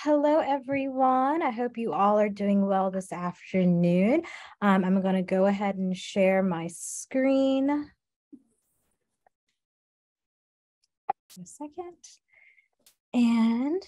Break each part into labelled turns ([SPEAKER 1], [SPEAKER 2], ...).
[SPEAKER 1] Hello, everyone. I hope you all are doing well this afternoon. I'm going to go ahead and share my screen. A second. And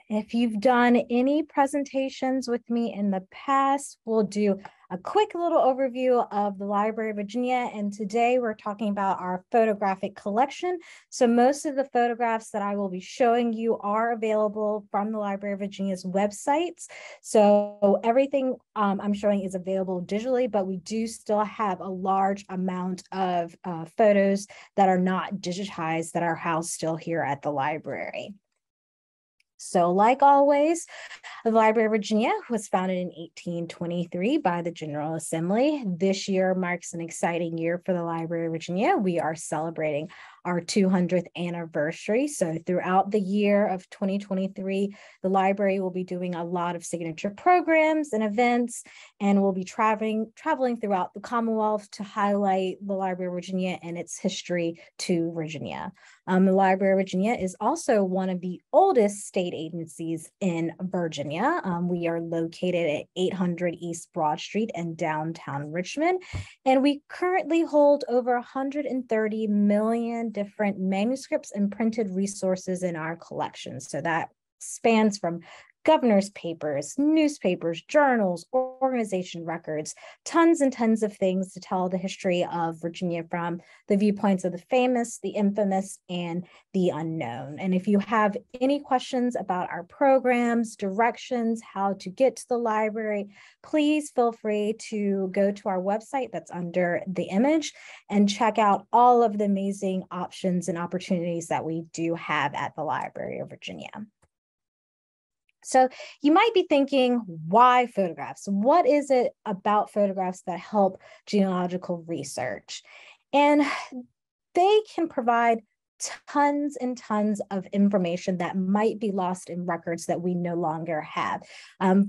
[SPEAKER 1] if you've done any presentations with me in the past, we'll do a quick little overview of the Library of Virginia. And today we're talking about our photographic collection. So most of the photographs that I will be showing you are available from the Library of Virginia's websites. So everything I'm showing is available digitally, but we do still have a large amount of photos that are not digitized that are housed still here at the library. So like always, the Library of Virginia was founded in 1823 by the General Assembly. This year marks an exciting year for the Library of Virginia. We are celebrating our 200th anniversary. So throughout the year of 2023, the library will be doing a lot of signature programs and events, and we'll be traveling throughout the Commonwealth to highlight the Library of Virginia and its history to Virginia. The Library of Virginia is also one of the oldest state agencies in Virginia. We are located at 800 East Broad Street in downtown Richmond, and we currently hold over 130 million different manuscripts and printed resources in our collection. So that spans from governor's papers, newspapers, journals, organization records, tons and tons of things to tell the history of Virginia from the viewpoints of the famous, the infamous, and the unknown. And if you have any questions about our programs, directions, how to get to the library, please feel free to go to our website that's under the image and check out all of the amazing options and opportunities that we do have at the Library of Virginia. So you might be thinking, why photographs? What is it about photographs that help genealogical research? And they can provide tons and tons of information that might be lost in records that we no longer have.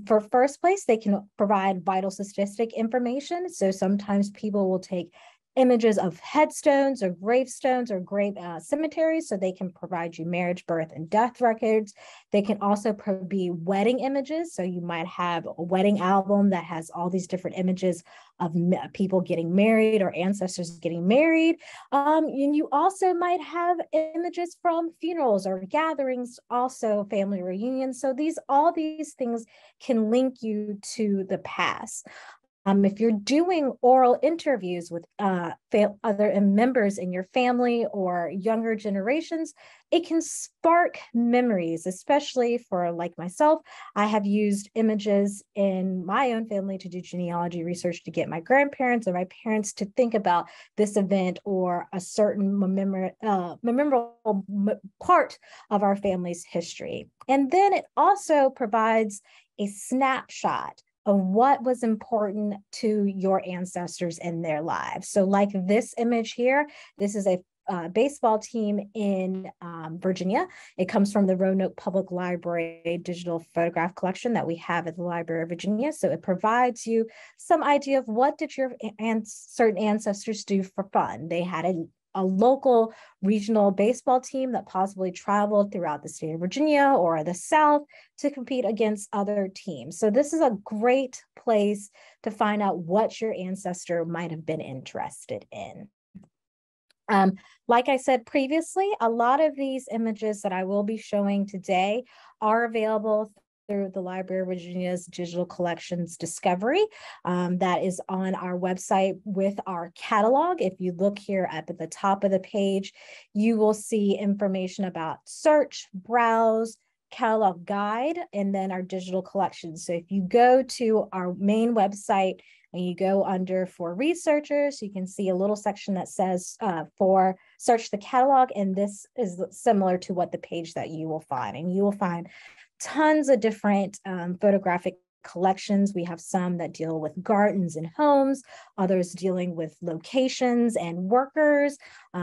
[SPEAKER 1] For first place, they can provide vital statistic information. So sometimes people will take images of headstones or gravestones or grave cemeteries, so they can provide you marriage, birth, and death records. They can also be wedding images, so you might have a wedding album that has all these different images of people getting married or ancestors getting married. And you also might have images from funerals or gatherings, also family reunions. So all these things can link you to the past. If you're doing oral interviews with other members in your family or younger generations, it can spark memories, especially for like myself. I have used images in my own family to do genealogy research to get my grandparents or my parents to think about this event or a certain memorable part of our family's history. And then it also provides a snapshot of what was important to your ancestors in their lives. So like this image here, this is a baseball team in Virginia. It comes from the Roanoke Public Library digital photograph collection that we have at the Library of Virginia. So it provides you some idea of what did your certain ancestors do for fun. They had a local regional baseball team that possibly traveled throughout the state of Virginia or the South to compete against other teams. So this is a great place to find out what your ancestor might have been interested in. Like I said previously, a lot of these images that I will be showing today are available through the Library of Virginia's digital collections discovery that is on our website with our catalog. If you look here at the top of the page, you will see information about search, browse, catalog guide, and then our digital collections. So if you go to our main website and you go under for researchers, you can see a little section that says for search the catalog, and this is similar to what the page that you will find. And you will find tons of different photographic collections. We have some that deal with gardens and homes, others dealing with locations and workers.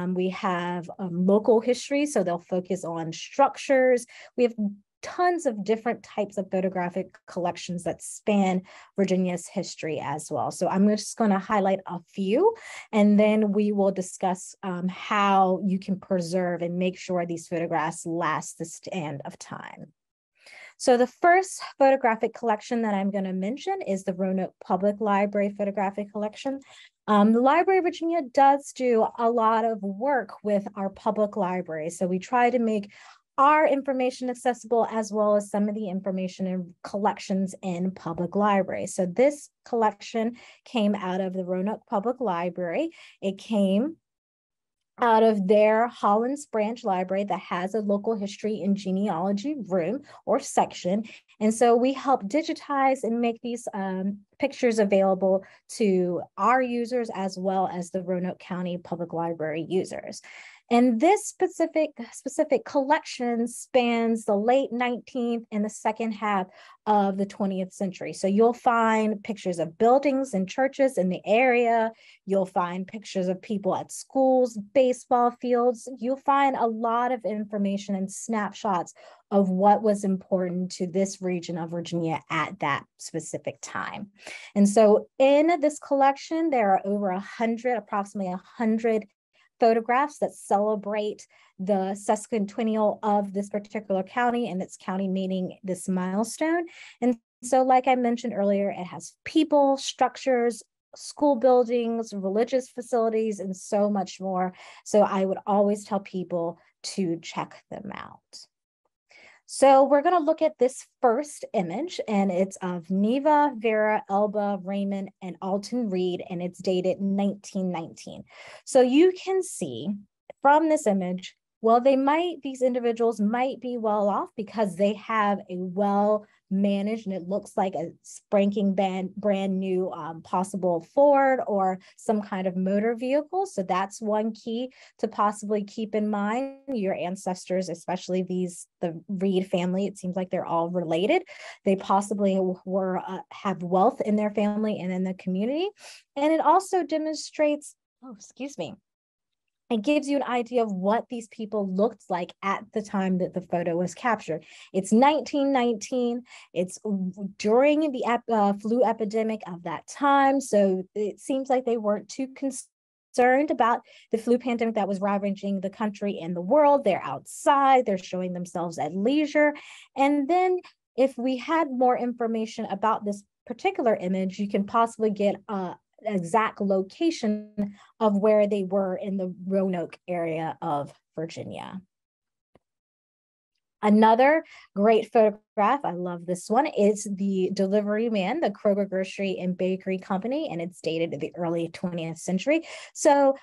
[SPEAKER 1] We have local history, so they'll focus on structures. We have tons of different types of photographic collections that span Virginia's history as well. So I'm just going to highlight a few, and then we will discuss how you can preserve and make sure these photographs last the stand of time. So the first photographic collection that I'm going to mention is the Roanoke Public Library Photographic Collection. The Library of Virginia does do a lot of work with our public libraries. So we try to make our information accessible as well as some of the information and collections in public libraries. So this collection came out of the Roanoke Public Library. It came out of their Hollins Branch Library that has a local history and genealogy room or section. And so we help digitize and make these pictures available to our users as well as the Roanoke County Public Library users. And this specific collection spans the late 19th and the second half of the 20th century. So you'll find pictures of buildings and churches in the area. You'll find pictures of people at schools, baseball fields. You'll find a lot of information and snapshots of what was important to this region of Virginia at that specific time. And so in this collection, there are over approximately 100 photographs that celebrate the sesquicentennial of this particular county and its county meeting this milestone. And so, like I mentioned earlier, it has people, structures, school buildings, religious facilities, and so much more. So I would always tell people to check them out. So we're going to look at this first image, and it's of Neva, Vera, Elba, Raymond, and Alton Reed, and it's dated 1919. So you can see from this image, well, these individuals might be well off because they have a well-managed, and it looks like a spanking brand new possible Ford or some kind of motor vehicle. So that's one key to possibly keep in mind. Your ancestors, especially the Reed family, it seems like they're all related. They possibly have wealth in their family and in the community. And it also demonstrates, it gives you an idea of what these people looked like at the time that the photo was captured. It's 1919. It's during the flu epidemic of that time. So it seems like they weren't too concerned about the flu pandemic that was ravaging the country and the world. They're outside. They're showing themselves at leisure. And then if we had more information about this particular image, you can possibly get exact location of where they were in the Roanoke area of Virginia. Another great photograph, I love this one, is the delivery man, the Kroger Grocery and Bakery Company, and it's dated in the early 20th century. So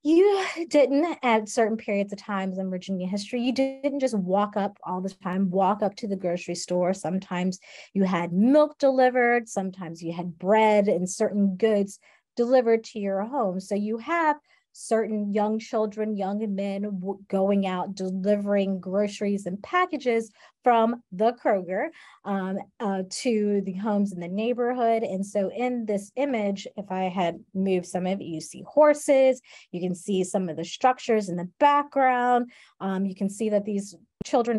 [SPEAKER 1] you didn't, at certain periods of times in Virginia history, you didn't just walk up all the time, walk up to the grocery store. Sometimes you had milk delivered, sometimes you had bread and certain goods delivered to your home. So you have certain young children, young men going out delivering groceries and packages from the Kroger to the homes in the neighborhood. And so in this image, if I had moved some of it, you see horses, you can see some of the structures in the background. You can see that these children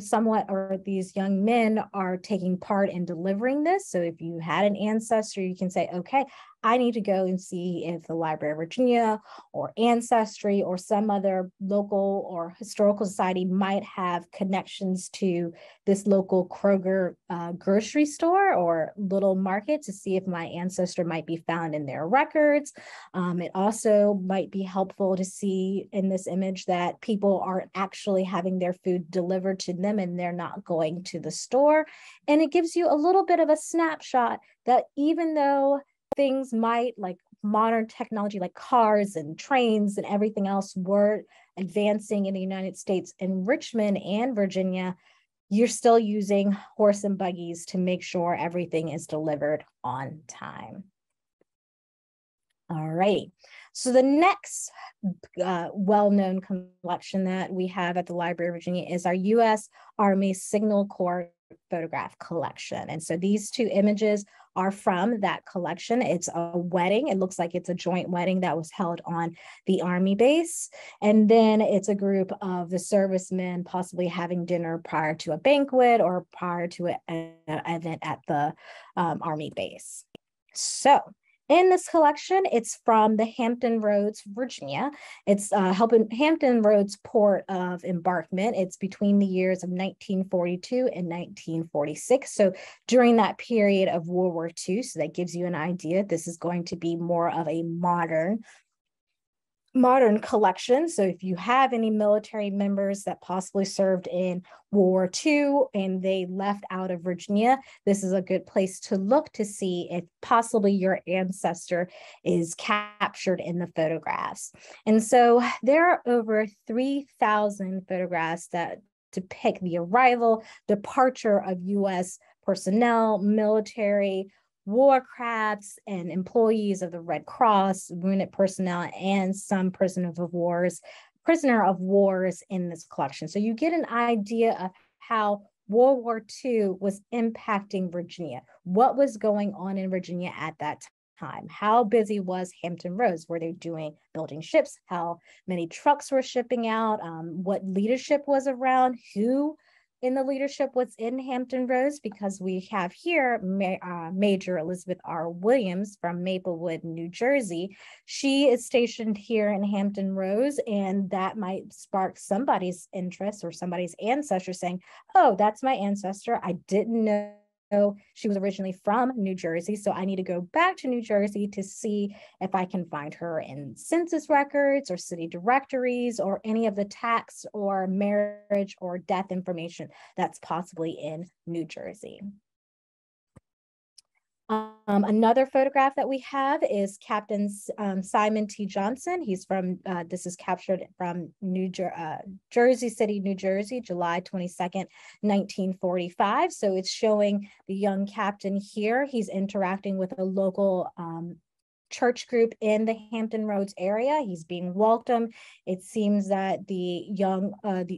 [SPEAKER 1] or these young men are taking part in delivering this. So if you had an ancestor, you can say, okay, I need to go and see if the Library of Virginia or Ancestry or some other local or historical society might have connections to this local Kroger grocery store or little market to see if my ancestor might be found in their records. It also might be helpful to see in this image that people aren't actually having their food delivered to them and they're not going to the store. And it gives you a little bit of a snapshot that even though things might, like modern technology like cars and trains and everything else, were advancing in the United States, in Richmond and Virginia, you're still using horse and buggies to make sure everything is delivered on time. All right. So the next well-known collection that we have at the Library of Virginia is our U.S. Army Signal Corps photograph collection. And so these two images are from that collection. It's a wedding. It looks like it's a joint wedding that was held on the Army base. And then it's a group of the servicemen possibly having dinner prior to a banquet or prior to an event at the Army base. So In this collection, it's from the Hampton Roads, Virginia. It's Hampton Roads port of embarkment. It's between the years of 1942 and 1946. So during that period of World War II, so that gives you an idea. This is going to be more of a modern collection. So if you have any military members that possibly served in World War II and they left out of Virginia, this is a good place to look to see if possibly your ancestor is captured in the photographs. And so there are over 3,000 photographs that depict the arrival, departure of U.S. personnel, military, war crafts, and employees of the Red Cross, wounded personnel, and some prisoner of wars in this collection. So you get an idea of how World War II was impacting Virginia. What was going on in Virginia at that time? How busy was Hampton Roads? Were they building ships? How many trucks were shipping out? What leadership was around? Who in the leadership was in Hampton Roads? Because we have here Major Elizabeth R. Williams from Maplewood, New Jersey. She is stationed here in Hampton Roads, and that might spark somebody's interest or somebody's ancestor saying, oh, that's my ancestor. I didn't know she was originally from New Jersey, so I need to go back to New Jersey to see if I can find her in census records or city directories or any of the tax or marriage or death information that's possibly in New Jersey. Another photograph that we have is Captain Simon T. Johnson. He's from, this is captured from Jersey City, New Jersey, July 22nd, 1945. So it's showing the young captain here. He's interacting with a local church group in the Hampton Roads area. He's being welcomed. It seems that the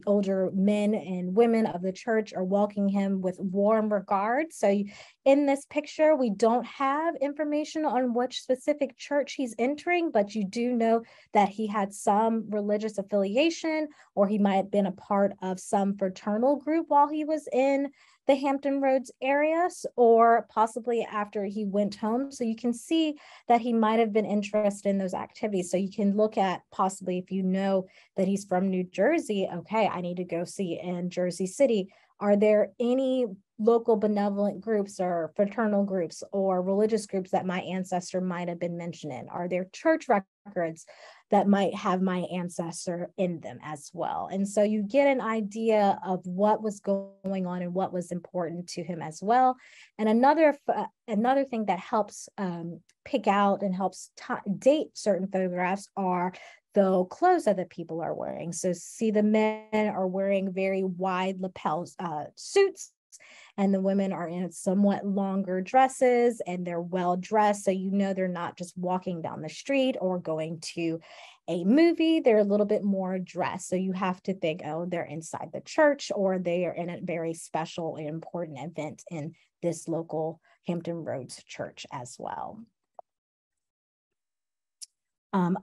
[SPEAKER 1] older men and women of the church are welcoming him with warm regard. So in this picture, we don't have information on which specific church he's entering, but you do know that he had some religious affiliation, or he might have been a part of some fraternal group while he was in the Hampton Roads areas, or possibly after he went home. So you can see that he might have been interested in those activities. So you can look at possibly, if you know that he's from New Jersey, okay, I need to go see in Jersey City. Are there any local benevolent groups or fraternal groups or religious groups that my ancestor might have been mentioned in? Are there church records that might have my ancestor in them as well? And so you get an idea of what was going on and what was important to him as well. And another thing that helps pick out and helps date certain photographs are the clothes that the people are wearing. So see, the men are wearing very wide lapel suits, and the women are in somewhat longer dresses, and they're well dressed. So you know they're not just walking down the street or going to a movie. They're a little bit more dressed. So you have to think, oh, they're inside the church, or they are in a very special and important event in this local Hampton Roads church as well.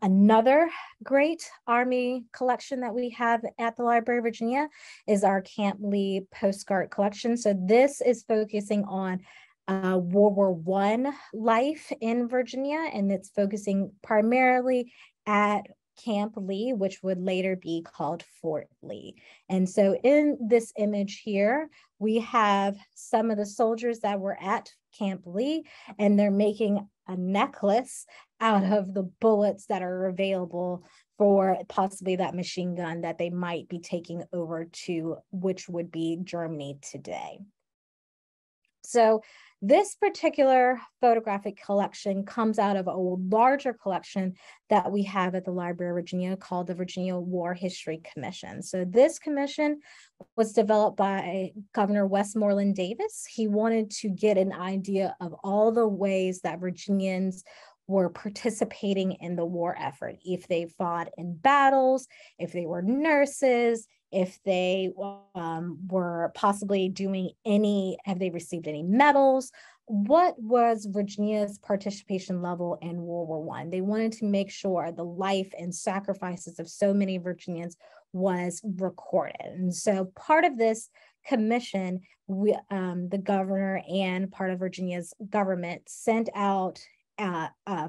[SPEAKER 1] Another great Army collection that we have at the Library of Virginia is our Camp Lee postcard collection. So this is focusing on World War I life in Virginia, and it's focusing primarily at Camp Lee, which would later be called Fort Lee. And so in this image here, we have some of the soldiers that were at Camp Lee, and they're making a necklace out of the bullets that are available for possibly that machine gun that they might be taking over to, which would be Germany today. So this particular photographic collection comes out of a larger collection that we have at the Library of Virginia called the Virginia War History Commission. So this commission was developed by Governor Westmoreland Davis. He wanted to get an idea of all the ways that Virginians were participating in the war effort. If they fought in battles, if they were nurses, if they were possibly doing have they received any medals? What was Virginia's participation level in World War I? They wanted to make sure the life and sacrifices of so many Virginians was recorded. And so part of this commission, the governor and part of Virginia's government sent out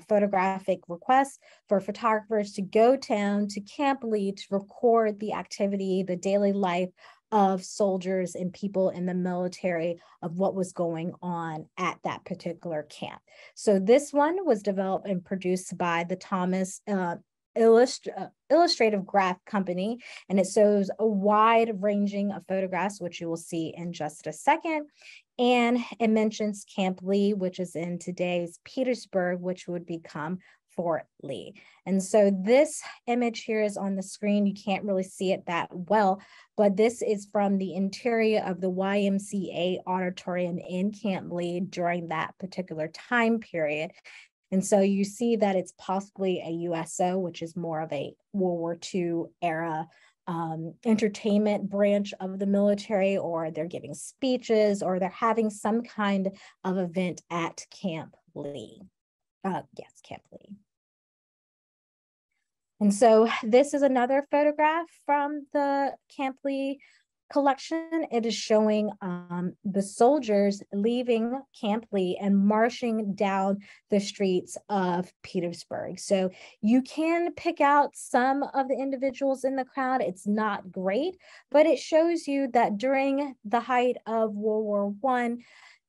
[SPEAKER 1] photographic requests for photographers to go down to Camp Lee to record the activity, the daily life of soldiers and people in the military, of what was going on at that particular camp. So this one was developed and produced by the Thomas Illustrative Graph Company, and it shows a wide ranging of photographs, which you will see in just a second. And it mentions Camp Lee, which is in today's Petersburg, which would become Fort Lee. And so this image here is on the screen. You can't really see it that well, but this is from the interior of the YMCA auditorium in Camp Lee during that particular time period. And so you see that it's possibly a USO, which is more of a World War II era entertainment branch of the military, or they're giving speeches, or they're having some kind of event at Camp Lee. Yes, Camp Lee. And so this is another photograph from the Camp Lee collection. It is showing the soldiers leaving Camp Lee and marching down the streets of Petersburg. So you can pick out some of the individuals in the crowd. It's not great, but it shows you that during the height of World War I,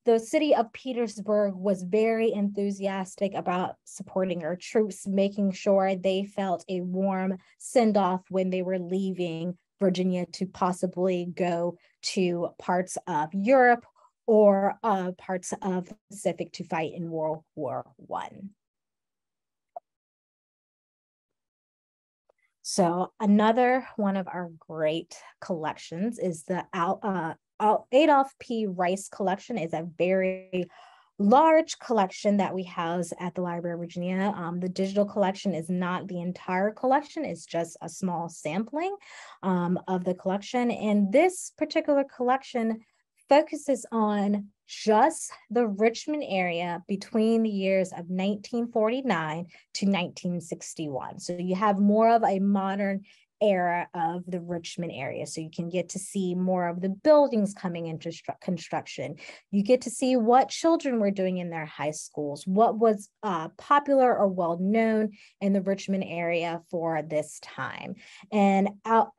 [SPEAKER 1] the city of Petersburg was very enthusiastic about supporting our troops, making sure they felt a warm send-off when they were leaving Virginia to possibly go to parts of Europe or parts of the Pacific to fight in World War I. So another one of our great collections is the Adolph P. Rice collection. Is a very large collection that we house at the Library of Virginia. The digital collection is not the entire collection, it's just a small sampling of the collection. And this particular collection focuses on just the Richmond area between the years of 1949 to 1961. So you have more of a modern era of the Richmond area. So you can get to see more of the buildings coming into construction. You get to see what children were doing in their high schools, what was popular or well known in the Richmond area for this time. And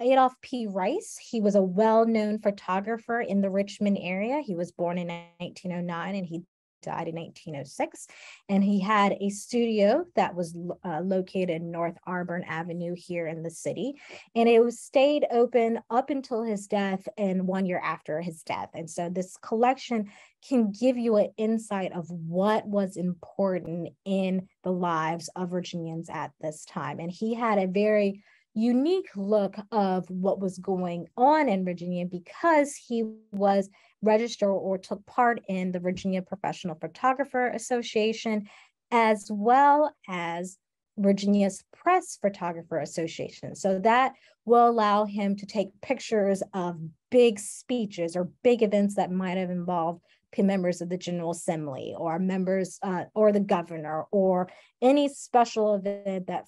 [SPEAKER 1] Adolph P. Rice, he was a well-known photographer in the Richmond area. He was born in 1909 and he died in 1906, and he had a studio that was located in North Auburn Avenue here in the city, and it was stayed open up until his death and 1 year after his death. And so this collection can give you an insight of what was important in the lives of Virginians at this time. And he had a very unique look of what was going on in Virginia because he was registered or took part in the Virginia Professional Photographer Association, as well as Virginia's Press Photographer Association. So that will allow him to take pictures of big speeches or big events that might have involved members of the General Assembly or members or the governor or any special event that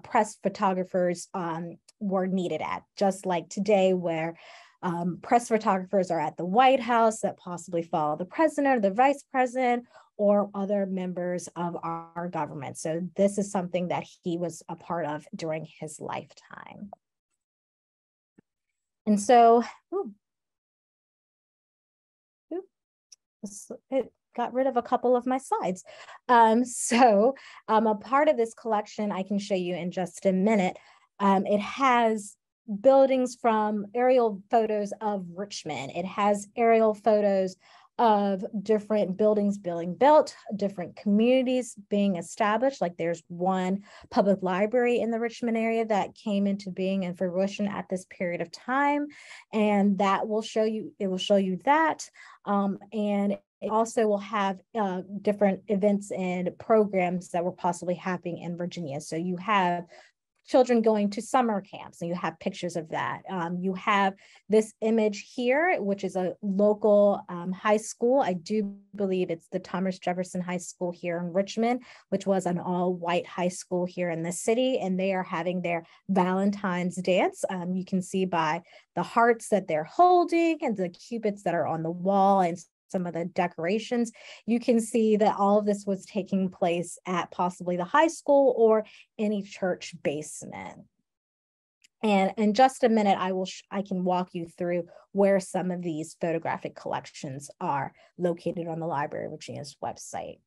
[SPEAKER 1] press photographers were needed at, just like today where press photographers are at the White House that possibly follow the president or the vice president or other members of our government. So this is something that he was a part of during his lifetime. And so, it got rid of a couple of my slides. A part of this collection I can show you in just a minute. It has buildings from aerial photos of Richmond. It has aerial photos of different buildings being built, different communities being established. Like there's one public library in the Richmond area that came into being and fruition at this period of time. And that will show you, it will show you that. And it also will have different events and programs that were possibly happening in Virginia. So you have children going to summer camps, and you have pictures of that. You have this image here, which is a local high school. I do believe it's the Thomas Jefferson High School here in Richmond, which was an all-white high school here in the city, and they are having their Valentine's dance. You can see by the hearts that they're holding and the cupids that are on the wall. And some of the decorations, you can see that all of this was taking place at possibly the high school or any church basement. And in just a minute, I can walk you through where some of these photographic collections are located on the Library of Virginia's website.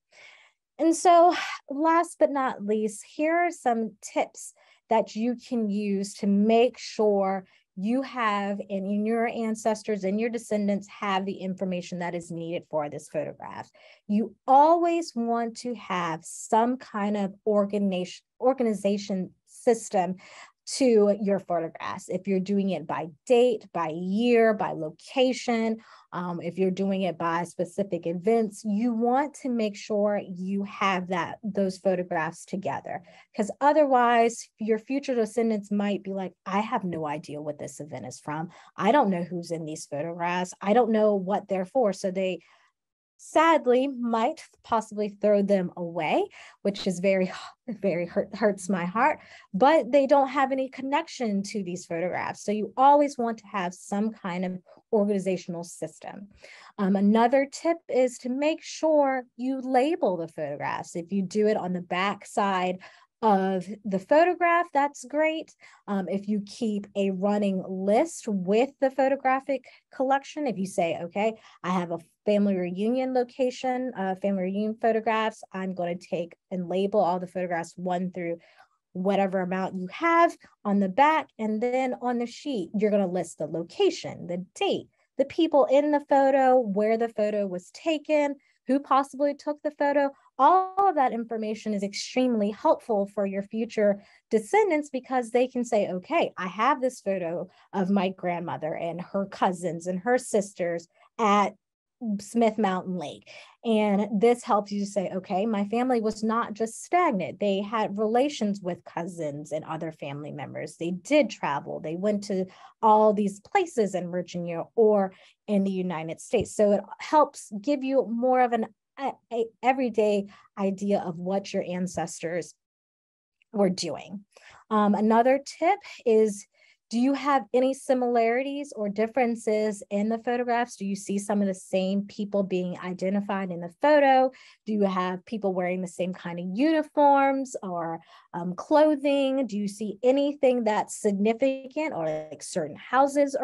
[SPEAKER 1] And so last but not least, here are some tips that you can use to make sure you have, and your ancestors and your descendants have the information that is needed for this photograph. You always want to have some kind of organization system to your photographs. If you're doing it by date, by year, by location, if you're doing it by specific events, you want to make sure you have those photographs together, because otherwise your future descendants might be like, I have no idea what this event is from. I don't know who's in these photographs. I don't know what they're for. So they sadly might possibly throw them away, which is very hurts my heart, but they don't have any connection to these photographs. So you always want to have some kind of organizational system. Another tip is to make sure you label the photographs. If you do it on the back side of the photograph, that's great. If you keep a running list with the photographic collection, if you say, okay, I have a family reunion location, family reunion photographs, I'm going to take and label all the photographs 1 through whatever amount you have on the back. And then on the sheet, you're going to list the location, the date, the people in the photo, where the photo was taken, who possibly took the photo. All of that information is extremely helpful for your future descendants, because they can say, okay, I have this photo of my grandmother and her cousins and her sisters at Smith Mountain Lake. And this helps you to say, okay, my family was not just stagnant. They had relations with cousins and other family members. They did travel. They went to all these places in Virginia or in the United States. So it helps give you more of an everyday idea of what your ancestors were doing. Another tip is, do you have any similarities or differences in the photographs? Do you see some of the same people being identified in the photo? Do you have people wearing the same kind of uniforms or clothing? Do you see anything that's significant, or like certain houses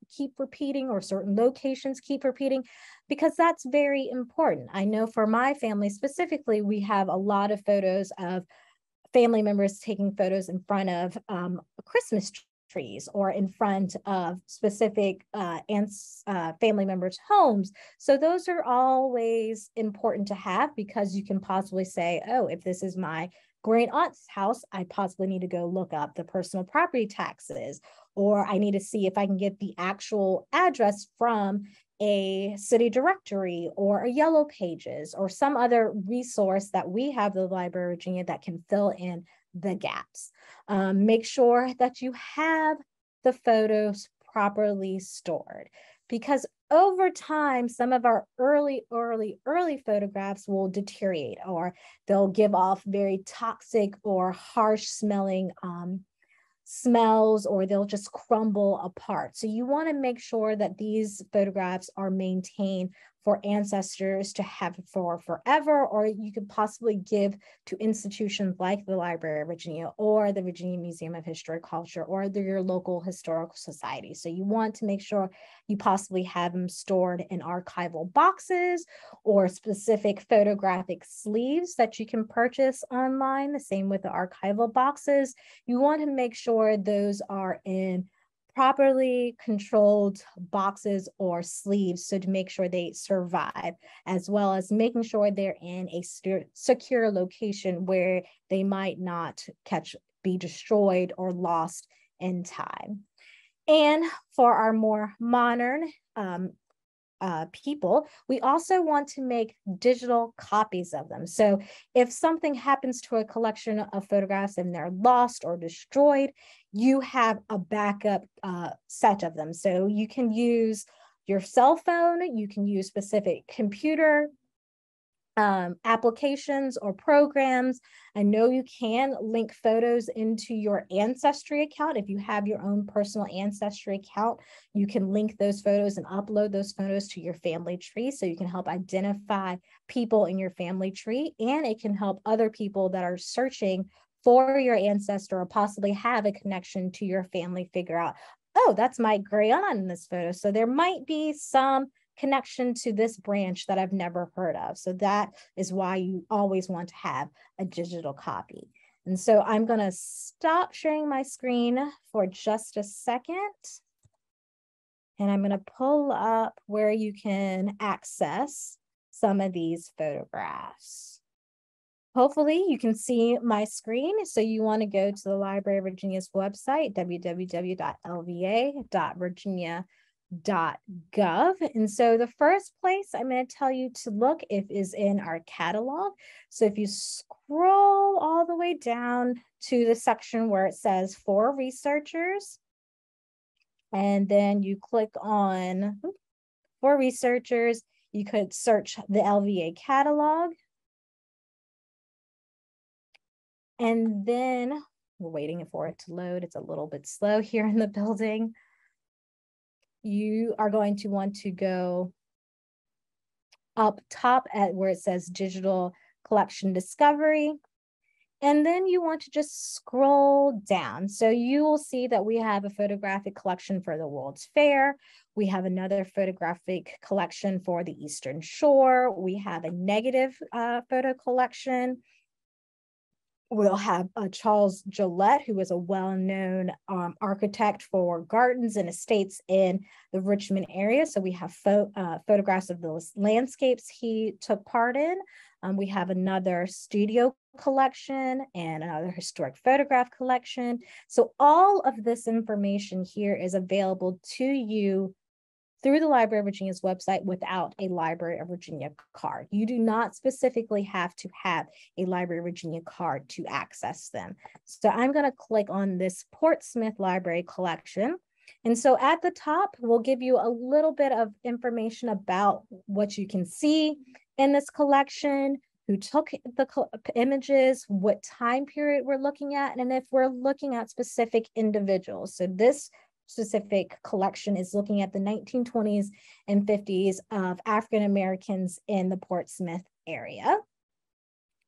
[SPEAKER 1] keep repeating, or certain locations keep repeating? Because that's very important. I know for my family specifically, we have a lot of photos of family members taking photos in front of Christmas trees or in front of specific family members' homes. So those are always important to have, because you can possibly say, oh, if this is my great aunt's house, I possibly need to go look up the personal property taxes, or I need to see if I can get the actual address from a city directory or a Yellow Pages or some other resource that we have, the Library of Virginia, that can fill in the gaps. Make sure that you have the photos properly stored, because over time, some of our early photographs will deteriorate, or they'll give off very toxic or harsh smelling smells, or they'll just crumble apart. So you want to make sure that these photographs are maintained for ancestors to have for forever, or you could possibly give to institutions like the Library of Virginia or the Virginia Museum of History and Culture or your local historical society. So you want to make sure you possibly have them stored in archival boxes or specific photographic sleeves that you can purchase online. The same with the archival boxes. You want to make sure those are in properly controlled boxes or sleeves, so to make sure they survive, as well as making sure they're in a secure location where they might not be destroyed or lost in time. And for our more modern people, we also want to make digital copies of them. So if something happens to a collection of photographs and they're lost or destroyed, you have a backup set of them. So you can use your cell phone, you can use specific computer applications or programs. I know you can link photos into your Ancestry account. If you have your own personal Ancestry account, you can link those photos and upload those photos to your family tree, so you can help identify people in your family tree, and it can help other people that are searching for your ancestor or possibly have a connection to your family figure out, oh, that's my great aunt in this photo. So there might be some connection to this branch that I've never heard of. So that is why you always want to have a digital copy. And so I'm going to stop sharing my screen for just a second. And I'm going to pull up where you can access some of these photographs. Hopefully you can see my screen. So you want to go to the Library of Virginia's website, www.lva.virginia.gov. And so the first place I'm going to tell you to look is in our catalog. So if you scroll all the way down to the section where it says for researchers, and then you click on for researchers, you could search the LVA catalog. And then we're waiting for it to load. It's a little bit slow here in the building. You are going to want to go up top at where it says Digital Collection Discovery. And then you want to just scroll down. So you will see that we have a photographic collection for the World's Fair. We have another photographic collection for the Eastern Shore. We have a negative photo collection. We'll have Charles Gillette, who is a well-known architect for gardens and estates in the Richmond area. So we have photographs of those landscapes he took part in. We have another studio collection and another historic photograph collection. So all of this information here is available to you through the Library of Virginia's website without a Library of Virginia card. You do not specifically have to have a Library of Virginia card to access them. So I'm going to click on this Portsmouth Library collection. And so at the top, we'll give you a little bit of information about what you can see in this collection, who took the images, what time period we're looking at, and if we're looking at specific individuals. So this specific collection is looking at the 1920s and 50s of African Americans in the Portsmouth area.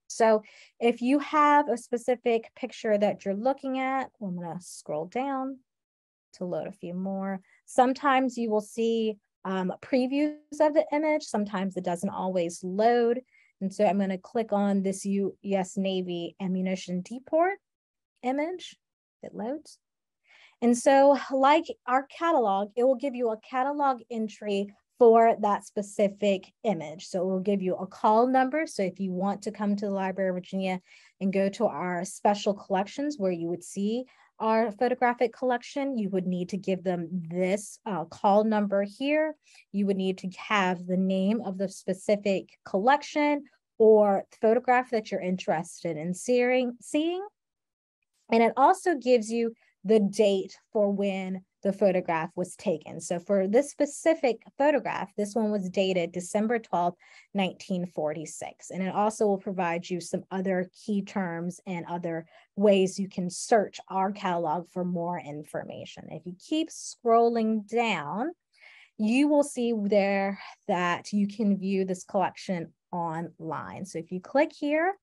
[SPEAKER 1] So if you have a specific picture that you're looking at, I'm going to scroll down to load a few more. Sometimes you will see previews of the image. Sometimes it doesn't always load. And so I'm going to click on this U.S. Navy ammunition depot image. It loads. And so like our catalog, it will give you a catalog entry for that specific image. So it will give you a call number. So if you want to come to the Library of Virginia and go to our special collections where you would see our photographic collection, you would need to give them this call number here. You would need to have the name of the specific collection or photograph that you're interested in seeing. And it also gives you the date for when the photograph was taken. So for this specific photograph, this one was dated December 12th, 1946. And it also will provide you some other key terms and other ways you can search our catalog for more information. If you keep scrolling down, you will see there that you can view this collection online. So if you click here,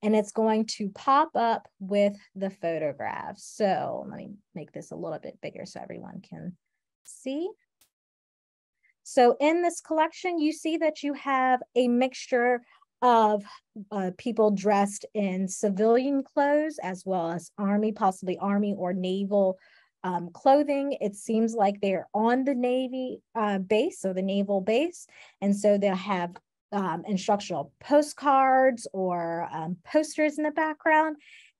[SPEAKER 1] and it's going to pop up with the photographs. So let me make this a little bit bigger so everyone can see. So in this collection, you see that you have a mixture of people dressed in civilian clothes, as well as Army, possibly Army or naval clothing. It seems like they're on the Navy base, so the naval base. And so they'll have instructional postcards or posters in the background.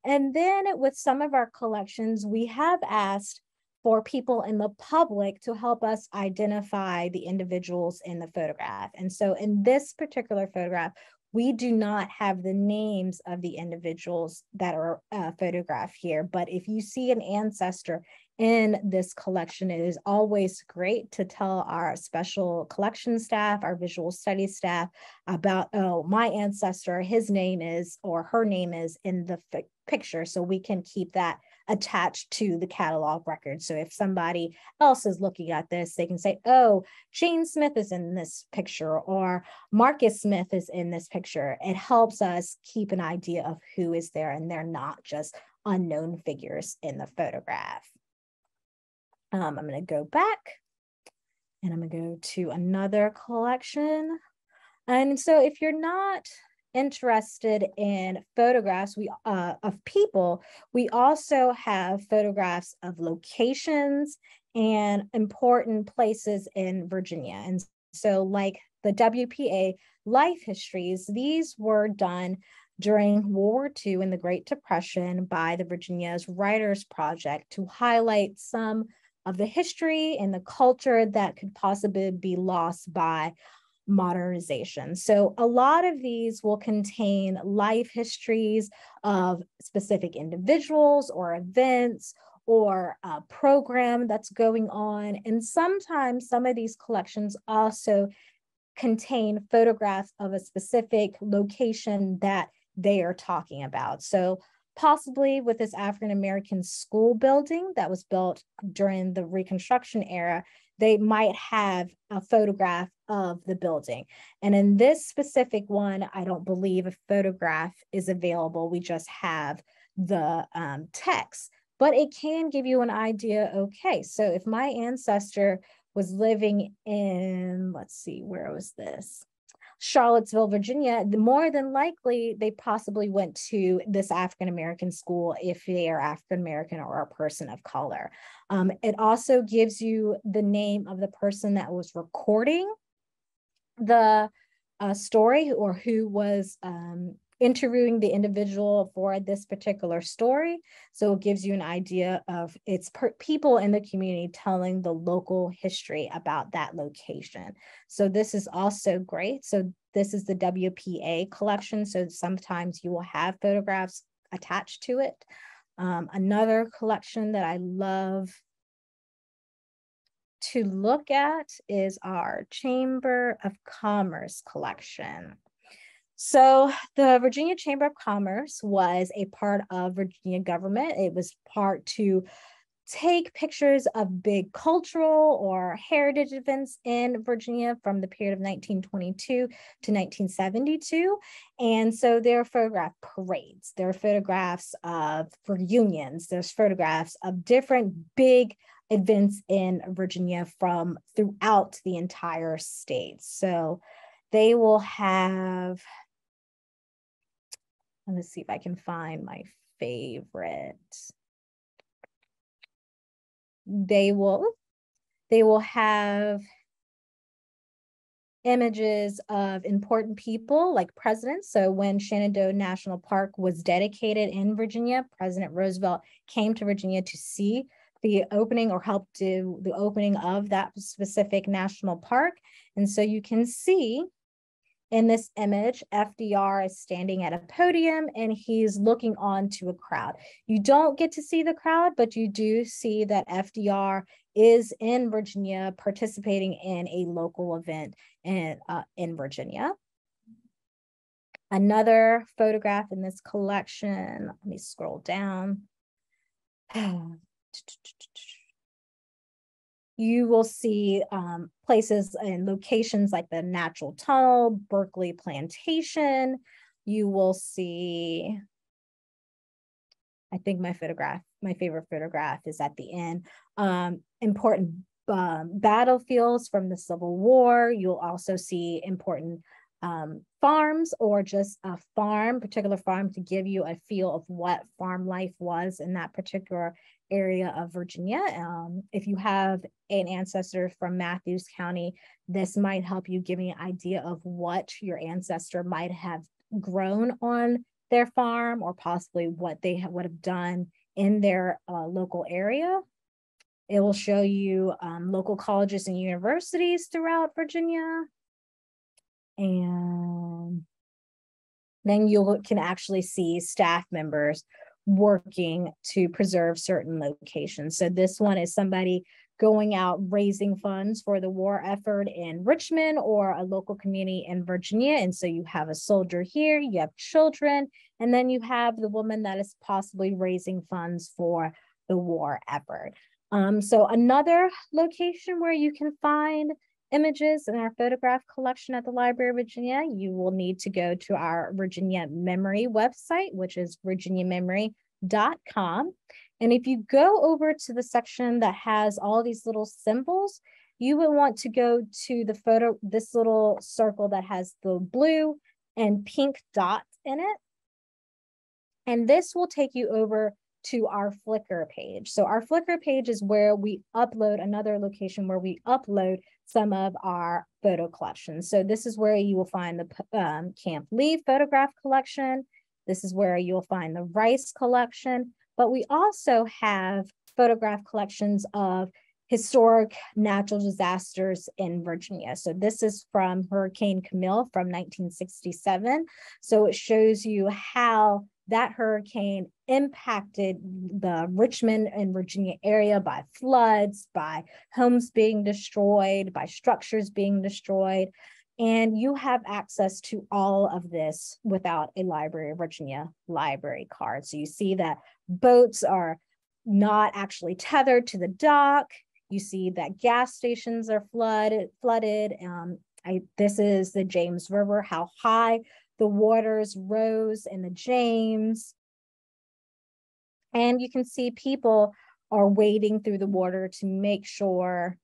[SPEAKER 1] And then with some of our collections, we have asked for people in the public to help us identify the individuals in the photograph. And so in this particular photograph, we do not have the names of the individuals that are photographed here. But if you see an ancestor in this collection. It is always great to tell our special collection staff, our visual studies staff about, oh, my ancestor, his name is, or her name is in the picture, so we can keep that attached to the catalog record. So if somebody else is looking at this, they can say, oh, Jane Smith is in this picture, or Marcus Smith is in this picture. It helps us keep an idea of who is there, and they're not just unknown figures in the photograph. I'm going to go back and I'm going to go to another collection. And so if you're not interested in photographs of people, we also have photographs of locations and important places in Virginia. And so like the WPA life histories, these were done during World War II and the Great Depression by the Virginia's Writers Project to highlight some of the history and the culture that could possibly be lost by modernization. So a lot of these will contain life histories of specific individuals or events or a program that's going on. And sometimes some of these collections also contain photographs of a specific location that they are talking about. So possibly with this African-American school building that was built during the Reconstruction era, they might have a photograph of the building. And in this specific one, I don't believe a photograph is available. We just have the text, but it can give you an idea. Okay, so if my ancestor was living in, let's see, where was this? Charlottesville, Virginia, more than likely they possibly went to this African-American school if they are African-American or a person of color. It also gives you the name of the person that was recording the story or who was interviewing the individual for this particular story. So it gives you an idea of its people in the community telling the local history about that location. So this is also great. So this is the WPA collection. So sometimes you will have photographs attached to it. Another collection that I love to look at is our Chamber of Commerce collection. So the Virginia Chamber of Commerce was a part of Virginia government. It was part to take pictures of big cultural or heritage events in Virginia from the period of 1922 to 1972. And so there are photograph parades, there are photographs of for unions, there's photographs of different big events in Virginia from throughout the entire state. So they will have, let's see if I can find my favorite. They will have images of important people like presidents. So when Shenandoah National Park was dedicated in Virginia, President Roosevelt came to Virginia to see the opening or help do the opening of that specific national park. And so you can see in this image, FDR is standing at a podium and he's looking on to a crowd. You don't get to see the crowd, but you do see that FDR is in Virginia participating in a local event in Virginia. Another photograph in this collection, let me scroll down. You will see places and locations like the Natural Tunnel, Berkeley Plantation. You will see, I think my favorite photograph is at the end. Important battlefields from the Civil War. You'll also see important farms or just a particular farm to give you a feel of what farm life was in that particular area of Virginia. If you have an ancestor from Matthews County, this might help you give me an idea of what your ancestor might have grown on their farm or possibly what they would have done in their local area. It will show you local colleges and universities throughout Virginia. And then you can actually see staff members working to preserve certain locations. So this one is somebody going out raising funds for the war effort in Richmond or a local community in Virginia. And so you have a soldier here, you have children, and then you have the woman that is possibly raising funds for the war effort. So another location where you can find images in our photograph collection at the Library of Virginia, you will need to go to our Virginia Memory website, which is virginiamemory.com. And if you go over to the section that has all these little symbols, you will want to go to the photo, this little circle that has the blue and pink dots in it. And this will take you over to our Flickr page. So our Flickr page is where we upload, another location where we upload some of our photo collections. So this is where you will find the Camp Lee photograph collection. This is where you'll find the Rice collection, but we also have photograph collections of historic natural disasters in Virginia. So this is from Hurricane Camille from 1967. So it shows you how that hurricane impacted the Richmond and Virginia area by floods, by homes being destroyed, by structures being destroyed. And you have access to all of this without a Library of Virginia library card. So you see that boats are not actually tethered to the dock. You see that gas stations are flooded. This is the James River, how high the waters rose in the James. And you can see people are wading through the water to make sure,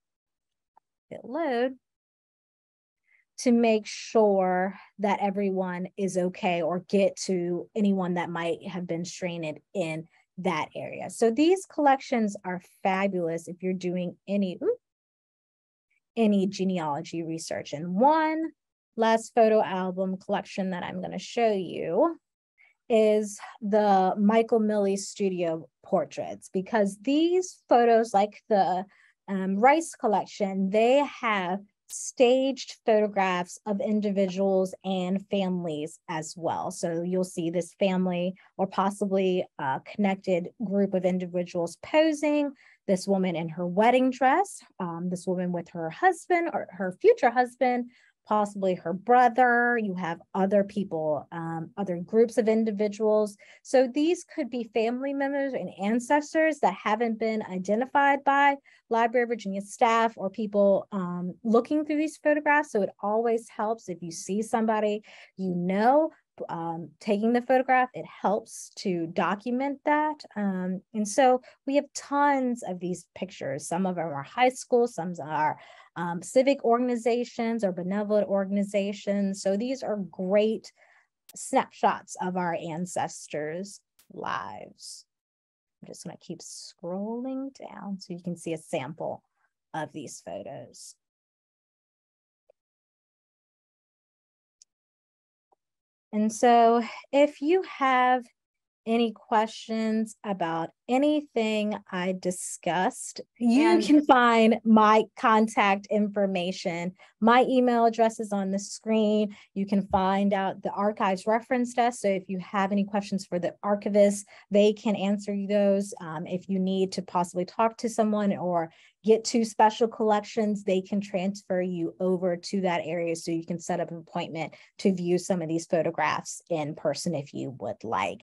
[SPEAKER 1] to make sure that everyone is okay or get to anyone that might have been stranded in that area. So these collections are fabulous if you're doing any genealogy research. And one last photo album collection that I'm going to show you is the Michael Milley studio portraits, because these photos, like the Rice collection, they have staged photographs of individuals and families as well. So you'll see this family or possibly a connected group of individuals posing, this woman in her wedding dress, this woman with her husband or her future husband, possibly her brother. You have other people, other groups of individuals. So these could be family members and ancestors that haven't been identified by Library of Virginia staff or people looking through these photographs. So it always helps if you see somebody taking the photograph, it helps to document that. And so we have tons of these pictures. Some of them are high school, some are civic organizations or benevolent organizations. So these are great snapshots of our ancestors' lives. I'm just going to keep scrolling down so you can see a sample of these photos. And so if you have any questions about anything I discussed, you can find my contact information. My email address is on the screen. You can find out the archives reference desk. So if you have any questions for the archivist, they can answer you those. If you need to possibly talk to someone or get to special collections, they can transfer you over to that area so you can set up an appointment to view some of these photographs in person if you would like.